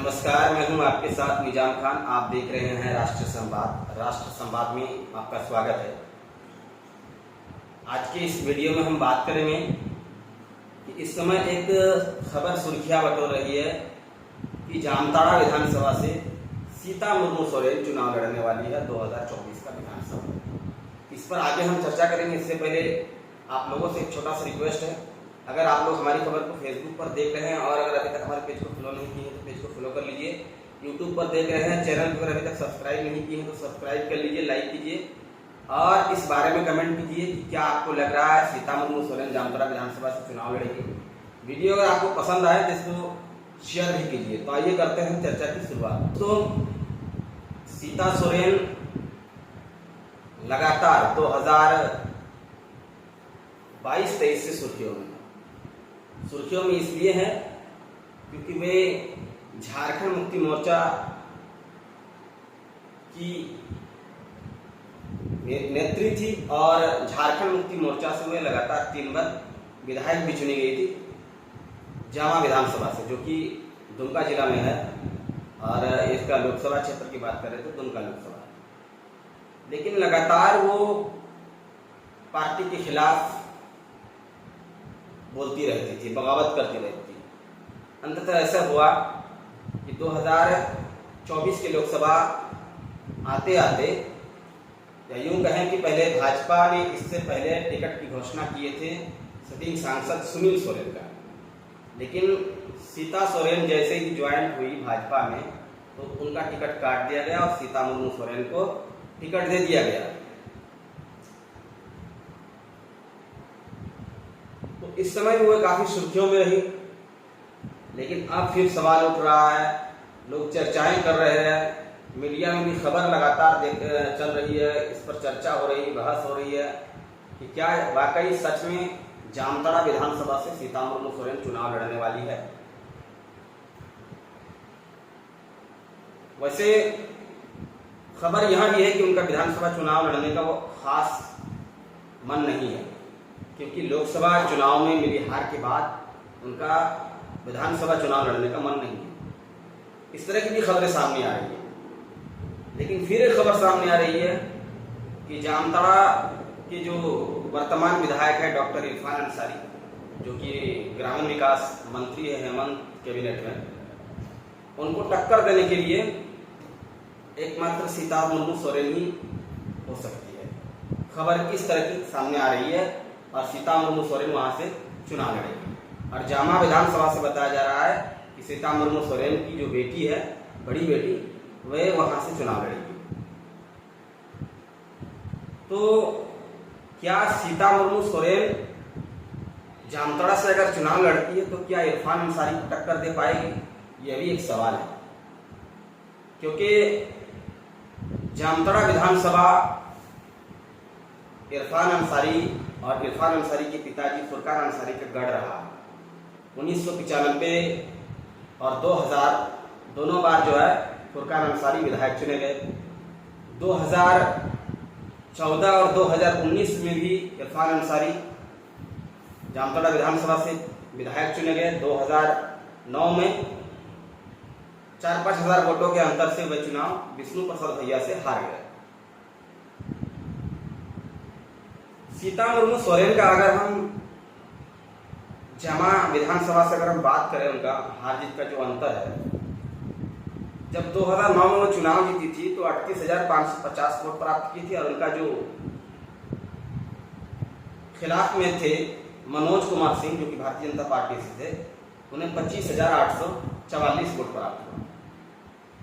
नमस्कार, मैं हूं आपके साथ निजाम खान। आप देख रहे हैं राष्ट्र संवाद। राष्ट्र संवाद में आपका स्वागत है। आज के इस वीडियो में हम बात करेंगे कि इस समय एक खबर सुर्खियां बटोर रही है कि जामताड़ा विधानसभा से सीता मुर्मू सोरेन चुनाव लड़ने वाली है 2024 का विधानसभा। इस पर आगे हम चर्चा करेंगे। इससे पहले आप लोगों से एक छोटा सा रिक्वेस्ट है, अगर आप लोग हमारी खबर को फेसबुक पर देख रहे हैं और अगर अभी तक हमारे पेज को फॉलो नहीं किए हैं तो पेज को फॉलो कर लीजिए। यूट्यूब पर देख रहे हैं, चैनल पर अभी तक सब्सक्राइब नहीं किए हैं तो सब्सक्राइब कर लीजिए, लाइक कीजिए और इस बारे में कमेंट कीजिए कि क्या आपको लग रहा है सीता मुर्मू सोरेन जामताड़ा विधानसभा से चुनाव लड़ेगी। वीडियो अगर आपको पसंद आए तो इसको शेयर भी कीजिए। तो आइए करते हैं चर्चा की शुरुआत। तो सीता सोरेन लगातार 2022-23 से सुर्खियों में इसलिए है क्योंकि वे झारखंड मुक्ति मोर्चा की नेत्री थी और झारखंड मुक्ति मोर्चा से वे लगातार 3 बार विधायक भी चुनी गई थी जामा विधानसभा से, जो कि दुमका जिला में है। और इसका लोकसभा क्षेत्र की बात करें तो दुमका लोकसभा। लेकिन लगातार वो पार्टी के खिलाफ बोलती रहती थी, बगावत करती रहती थी। अंततः ऐसा हुआ कि 2024 के लोकसभा आते आते, या यूं कहें कि पहले भाजपा ने इससे पहले टिकट की घोषणा किए थे सिटिंग सांसद सुनील सोरेन का। लेकिन सीता सोरेन जैसे ही ज्वाइन हुई भाजपा में तो उनका टिकट काट दिया गया और सीता मुर्मू सोरेन को टिकट दे दिया गया। तो इस समय भी वो काफी सुर्खियों में रही। लेकिन अब फिर सवाल उठ रहा है, लोग चर्चाएं कर रहे हैं, मीडिया में भी खबर लगातार चल रही है, इस पर चर्चा हो रही, बहस हो रही है कि क्या वाकई सच में जामताड़ा विधानसभा से सीता मुर्मू सोरेन चुनाव लड़ने वाली है। वैसे खबर यह भी है कि उनका विधानसभा चुनाव लड़ने का वो खास मन नहीं है, क्योंकि लोकसभा चुनाव में मिली हार के बाद उनका विधानसभा चुनाव लड़ने का मन नहीं है। इस तरह की भी खबरें सामने आ रही है। लेकिन फिर एक खबर सामने आ रही है कि जामताड़ा के जो वर्तमान विधायक है डॉक्टर इरफान अंसारी, जो कि ग्रामीण विकास मंत्री है हेमंत कैबिनेट में, उनको टक्कर देने के लिए एकमात्र सीता मुर्मू सोरेन ही हो सकती है। खबर किस तरह की सामने आ रही है और सीता मुर्मू सोरेन वहां से चुनाव लड़ेगी। और जामा विधानसभा से बताया जा रहा है कि सीता मुर्मू सोरेन की जो बेटी है, बड़ी बेटी, वह वहां से चुनाव लड़ेगी। तो क्या सीता मुर्मू सोरेन जामताड़ा से अगर चुनाव लड़ती है तो क्या इरफान अंसारी को टक्कर दे पाएगी, यह भी एक सवाल है। क्योंकि जामताड़ा विधानसभा इरफान अंसारी और इरफान अंसारी के पिताजी फुरकान अंसारी का गढ़ रहा। 1995 और 2000 दोनों बार जो है फुरकान अंसारी विधायक चुने गए। 2014 और 2019 में भी इरफान अंसारी जामताड़ा विधानसभा से विधायक चुने गए। 2009 में 4-5 हजार वोटों के अंतर से वह चुनाव विष्णु प्रसाद भैया से हार गए। सीता मुर्मू सोरेन का अगर हम जामा विधानसभा से अगर हम बात करें, उनका हार जीत का जो अंतर है, जब 2009 में वो चुनाव जीती थी तो 38,550 वोट प्राप्त की थी और उनका जो खिलाफ में थे मनोज कुमार सिंह, जो कि भारतीय जनता पार्टी से थे, उन्हें 25,844 वोट प्राप्त हुआ।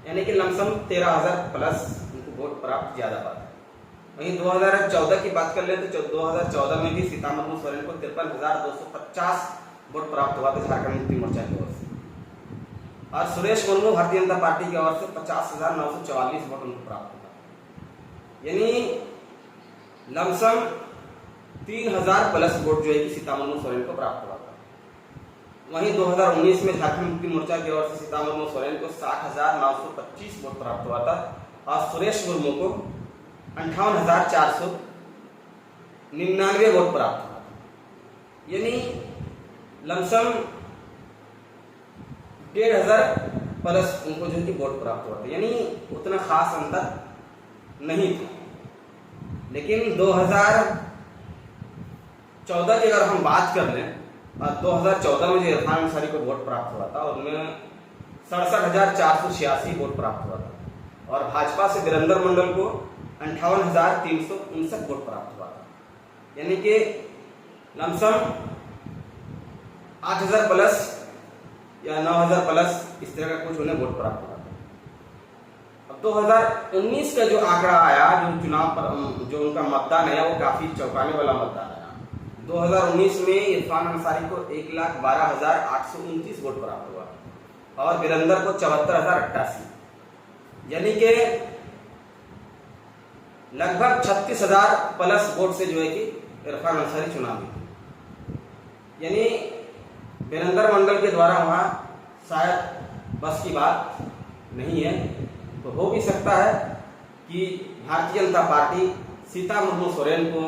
यानी कि लमसम 13,000 प्लस उनको वोट प्राप्त ज्यादा पाते। वहीं 2014 की बात कर ले तो 2014 में भी सीता मुर्मू सोरेन को 53,250 वोट प्राप्त हुआ था झारखंड मुक्ति मोर्चा की ओर से। और सुरेश मुर्मू भारतीय जनता पार्टी की ओर से 50,944 वोट उनको प्राप्त हुआ। यानी लमसम 3,000 प्लस वोट जो है कि सीता मुर्मू सोरेन को प्राप्त हुआ था। वहीं 2019 में झारखंड मुक्ति मोर्चा की ओर से सीता मुर्मू सोरेन को 60,925 वोट प्राप्त हुआ था और सुरेश मुर्मू को 58,499 वोट प्राप्त हुआ। यानी लमसम 1,500 प्लस उनको जो है कि वोट प्राप्त हुआ था, यानी उतना खास अंतर नहीं था। लेकिन 2014 की अगर हम बात कर लें, 2014 में जो इरफान अंसारी को वोट प्राप्त हुआ था उनमें 67,486 वोट प्राप्त हुआ था, और भाजपा से वीरेंद्र मंडल को 58,359 वोट प्राप्त हुआ था, यानी कि लमसम 8,000 प्लस या 9,000 प्लस इस तरह का कुछ उन्हें वोट प्राप्त हुआ था। अब 2019 का जो आंकड़ा आया, जो चुनाव पर जो उनका मतदान है वो काफी चौंकाने वाला मतदान आया। 2019 में इरफान अंसारी को 1,12,829 वोट प्राप्त हुआ और वीरेंद्र को 74,088, यानी कि लगभग 36,000 प्लस वोट से जो है कि इरफान अंसारी चुनाव जीते। यानी वीरेंद्र मंडल के द्वारा वहां शायद बस की बात नहीं है, तो हो भी सकता है कि भारतीय जनता पार्टी सीता मुर्मू सोरेन को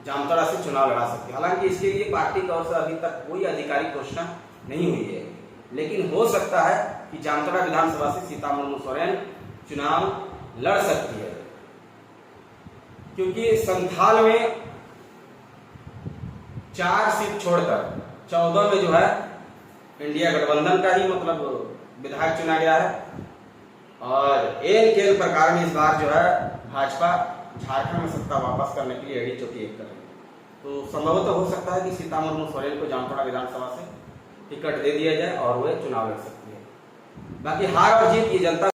जामताड़ा से चुनाव लड़ा सकती है। हालांकि इसके लिए पार्टी की ओर से अभी तक कोई आधिकारिक घोषणा नहीं हुई है, लेकिन हो सकता है कि जामताड़ा विधानसभा से सीता मुर्मू सोरेन चुनाव लड़ सकती है, क्योंकि संथाल में 4 सीट छोड़कर 14 में जो है इंडिया गठबंधन का ही मतलब विधायक चुना गया है, और एन केल प्रकार में इस बार जो है भाजपा झारखंड में सत्ता वापस करने के लिए एडी चौकी एक करेगी। तो संभवतः हो सकता है कि सीता मुर्मू सोरेन को जामताड़ा विधानसभा से टिकट दे दिया जाए और वे चुनाव लड़ सकती है। बाकी हार और जीत ये जनता